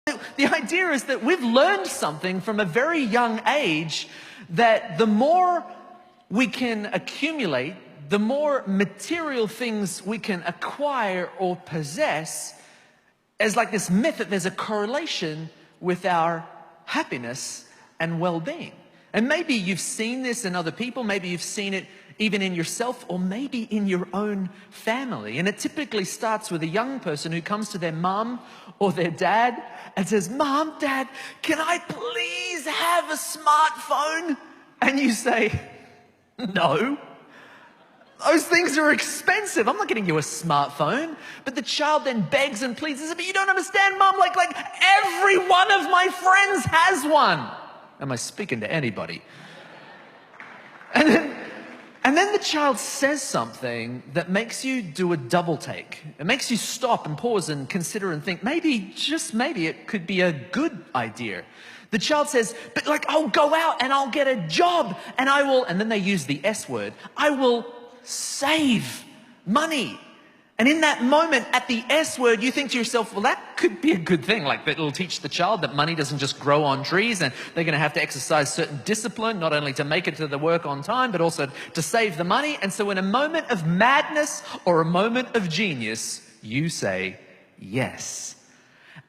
The idea is that we've learned something from a very young age, that the more we can accumulate, the more material things we can acquire or possess, as like this myth that there's a correlation with our happiness and well-being. And maybe you've seen this in other people, maybe you've seen it even in yourself, or maybe in your own family. And it typically starts with a young person who comes to their mom or their dad and says, "Mom, Dad, can I please have a smartphone?" And you say, "No. Those things are expensive. I'm not getting you a smartphone." But the child then begs and pleads and says, "But you don't understand, Mom, like every one of my friends has one." Am I speaking to anybody? And then the child says something that makes you do a double take. It makes you stop and pause and consider and think, maybe, just maybe, it could be a good idea. The child says, "But I'll go out and I'll get a job and I will," and then they use the S word, "I will save money." And in that moment, at the S word, you think to yourself, well, that could be a good thing. That it'll teach the child that money doesn't just grow on trees, and they're going to have to exercise certain discipline, not only to make it to the work on time, but also to save the money. And so in a moment of madness or a moment of genius, you say yes.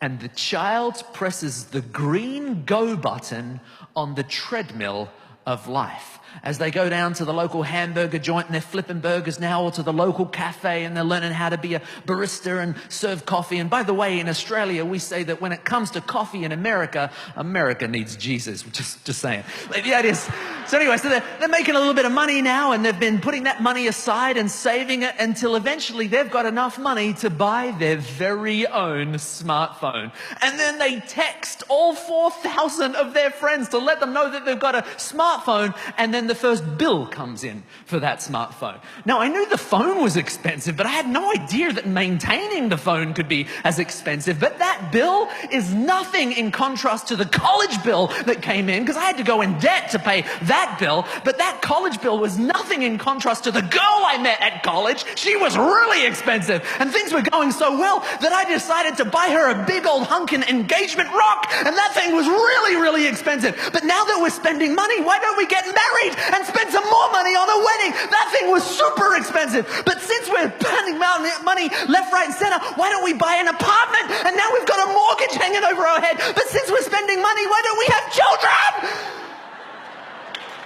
And the child presses the green go button on the treadmill of life. As they go down to the local hamburger joint and they're flipping burgers now, or to the local cafe and they're learning how to be a barista and serve coffee. And by the way, in Australia, we say that when it comes to coffee in America, America needs Jesus. Just saying. The idea is, so anyway, so they're making a little bit of money now, and they've been putting that money aside and saving it until eventually they've got enough money to buy their very own smartphone. And then they text all 4,000 of their friends to let them know that they've got a smartphone, and then the first bill comes in for that smartphone. Now, I knew the phone was expensive, but I had no idea that maintaining the phone could be as expensive. But that bill is nothing in contrast to the college bill that came in, because I had to go in debt to pay that bill. But that college bill was nothing in contrast to the girl I met at college. She was really expensive, and things were going so well that I decided to buy her a big old hunkin' engagement rock, and that thing was really, really expensive. But now that we're spending money, why don't we get married and spend some more money on a wedding? That thing was super expensive. But since we're spending money left, right, and center, why don't we buy an apartment? And now we've got a mortgage hanging over our head. But since we're spending money, why don't we have children?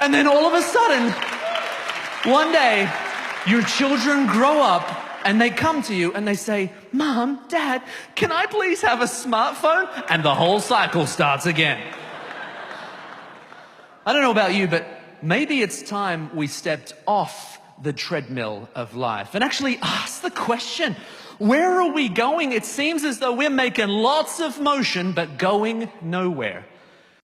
And then all of a sudden, one day, your children grow up and they come to you and they say, "Mom, Dad, can I please have a smartphone?" And the whole cycle starts again. I don't know about you, but maybe it's time we stepped off the treadmill of life and actually ask the question, where are we going? It seems as though we're making lots of motion, but going nowhere.